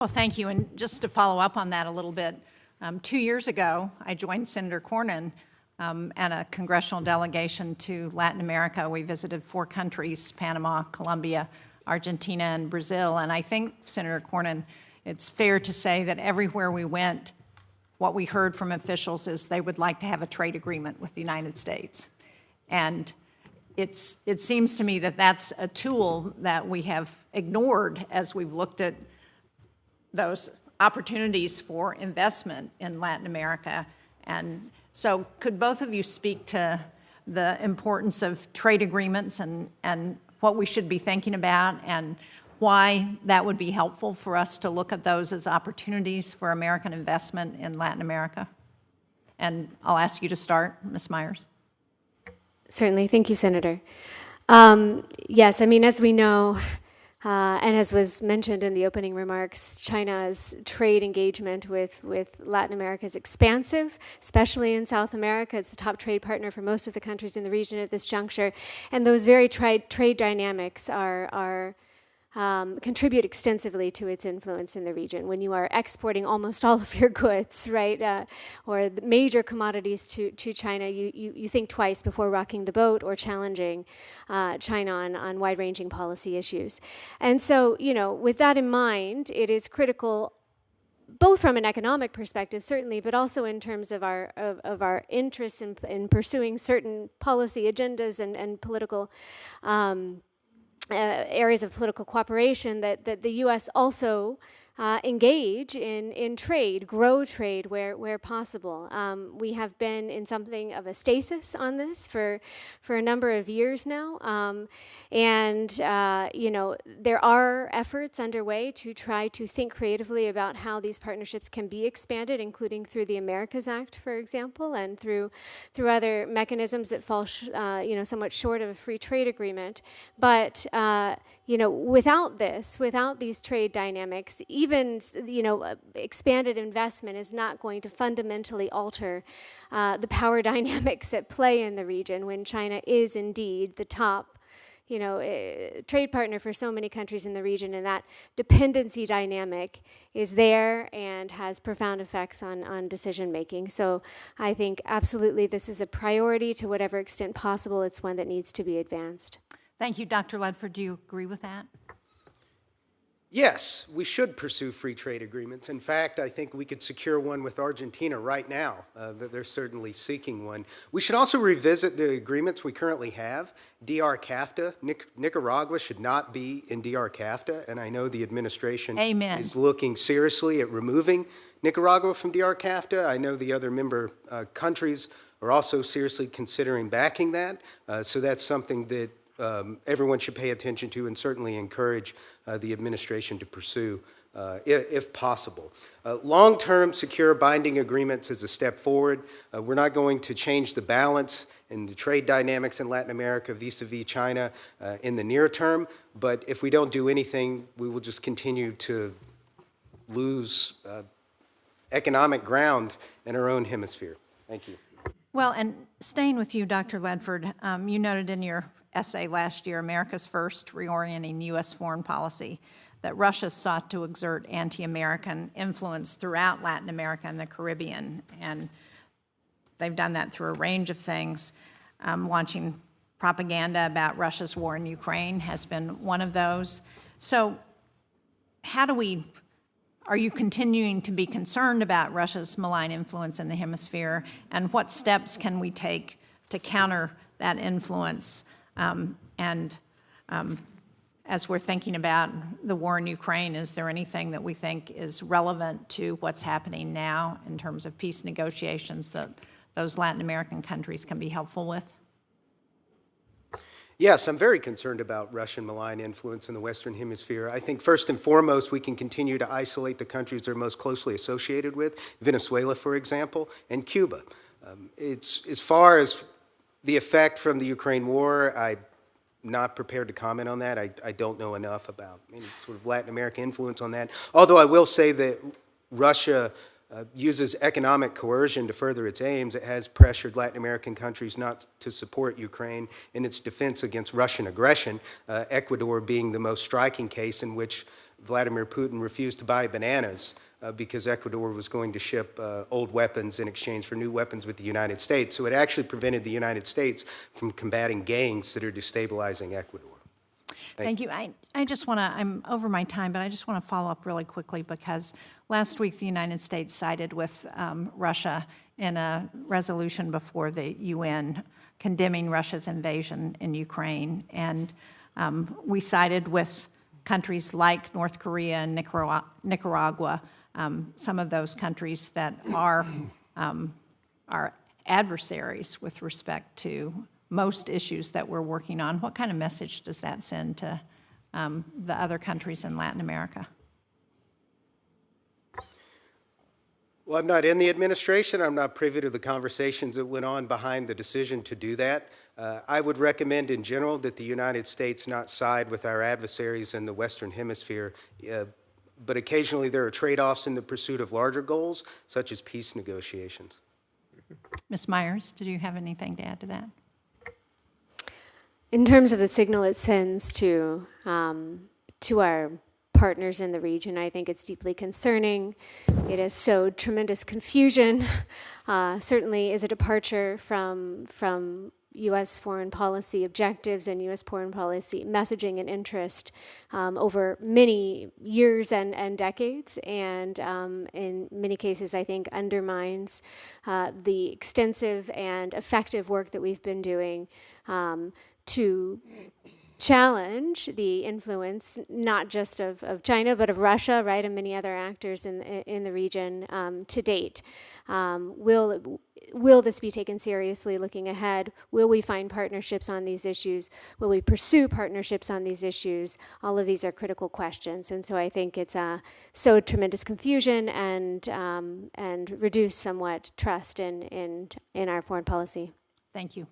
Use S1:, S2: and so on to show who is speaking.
S1: Well, thank you. And just to follow up on that a little bit, 2 years ago, I joined Senator Cornyn and a congressional delegation to Latin America. We visited 4 countries, Panama, Colombia, Argentina, and Brazil. And I think, Senator Cornyn, it's fair to say that everywhere we went, what we heard from officials is they would like to have a trade agreement with the United States. And it seems to me that that's a tool that we have ignored as we've looked at those opportunities for investment in Latin America. And so could both of you speak to the importance of trade agreements and what we should be thinking about and why that would be helpful for us to look at those as opportunities for American investment in Latin America? And I'll ask you to start, Ms. Myers.
S2: Certainly. Thank you, Senator. Yes, I mean, as we know, and as was mentioned in the opening remarks, China's trade engagement with Latin America is expansive, especially in South America. It's the top trade partner for most of the countries in the region at this juncture. And those very trade dynamics are contribute extensively to its influence in the region. When you are exporting almost all of your goods, right, or the major commodities to China, you think twice before rocking the boat or challenging China on wide-ranging policy issues. And so, you know, with that in mind, it is critical both from an economic perspective, certainly, but also in terms of our interests in pursuing certain policy agendas and political areas of political cooperation, that the U.S. also engage in trade, grow trade where possible. We have been in something of a stasis on this for a number of years now, and you know, there are efforts underway to try to think creatively about how these partnerships can be expanded, including through the Americas Act, for example, and through other mechanisms that fall you know, somewhat short of a free trade agreement. But you know, without these trade dynamics, even, you know, expanded investment is not going to fundamentally alter the power dynamics at play in the region when China is indeed the top, you know, trade partner for so many countries in the region, and that dependency dynamic is there and has profound effects on decision making. So I think absolutely this is a priority to whatever extent possible. It's one that needs to be advanced.
S1: Thank you. Dr. Ledford, do you agree with that?
S3: Yes, we should pursue free trade agreements. In fact, I think we could secure one with Argentina right now. They're certainly seeking one. We should also revisit the agreements we currently have. DR-CAFTA, Nicaragua should not be in DR-CAFTA, and I know the administration is looking seriously at removing Nicaragua from DR-CAFTA. I know the other member countries are also seriously considering backing that, so that's something that everyone should pay attention to and certainly encourage the administration to pursue if possible. Long-term secure binding agreements is a step forward. We're not going to change the balance in the trade dynamics in Latin America vis-a-vis China in the near term, but if we don't do anything, we will just continue to lose economic ground in our own hemisphere. Thank you.
S1: Well, and staying with you, Dr. Ledford, you noted in your essay last year, America's First, Reorienting U.S. Foreign Policy, that Russia sought to exert anti-American influence throughout Latin America and the Caribbean. And they've done that through a range of things. Launching propaganda about Russia's war in Ukraine has been one of those. So are you continuing to be concerned about Russia's malign influence in the hemisphere, and what steps can we take to counter that influence? As we're thinking about the war in Ukraine, is there anything that we think is relevant to what's happening now in terms of peace negotiations that those Latin American countries can be helpful with?
S3: Yes, I'm very concerned about Russian malign influence in the Western Hemisphere. I think first and foremost, we can continue to isolate the countries they're most closely associated with, Venezuela, for example, and Cuba. It's, as far as the effect from the Ukraine war, I'm not prepared to comment on that. I don't know enough about any sort of Latin American influence on that. Although I will say that Russia uses economic coercion to further its aims. It has pressured Latin American countries not to support Ukraine in its defense against Russian aggression, Ecuador being the most striking case in which Vladimir Putin refused to buy bananas because Ecuador was going to ship old weapons in exchange for new weapons with the United States. So it actually prevented the United States from combating gangs that are destabilizing Ecuador.
S1: Thank you. I just want to, I'm over my time, but I just want to follow up really quickly because last week the United States sided with Russia in a resolution before the UN condemning Russia's invasion in Ukraine. And we sided with countries like North Korea and Nicaragua, some of those countries that are adversaries with respect to most issues that we're working on. What kind of message does that send to the other countries in Latin America?
S3: Well, I'm not in the administration. I'm not privy to the conversations that went on behind the decision to do that. I would recommend in general that the United States not side with our adversaries in the Western Hemisphere, but occasionally there are trade-offs in the pursuit of larger goals, such as peace negotiations.
S1: Ms. Myers, did you have anything to add to that?
S2: In terms of the signal it sends to our partners in the region, I think it's deeply concerning. It has sowed tremendous confusion. Certainly is a departure from U.S. foreign policy objectives and U.S. foreign policy messaging and interest over many years and decades, and in many cases, I think, undermines the extensive and effective work that we've been doing to challenge the influence not just of China, but of Russia, right, and many other actors in the region to date. Will this be taken seriously looking ahead? Will we find partnerships on these issues? Will we pursue partnerships on these issues? All of these are critical questions, and so I think it's sowed tremendous confusion and reduced somewhat trust in our foreign policy.
S1: Thank you.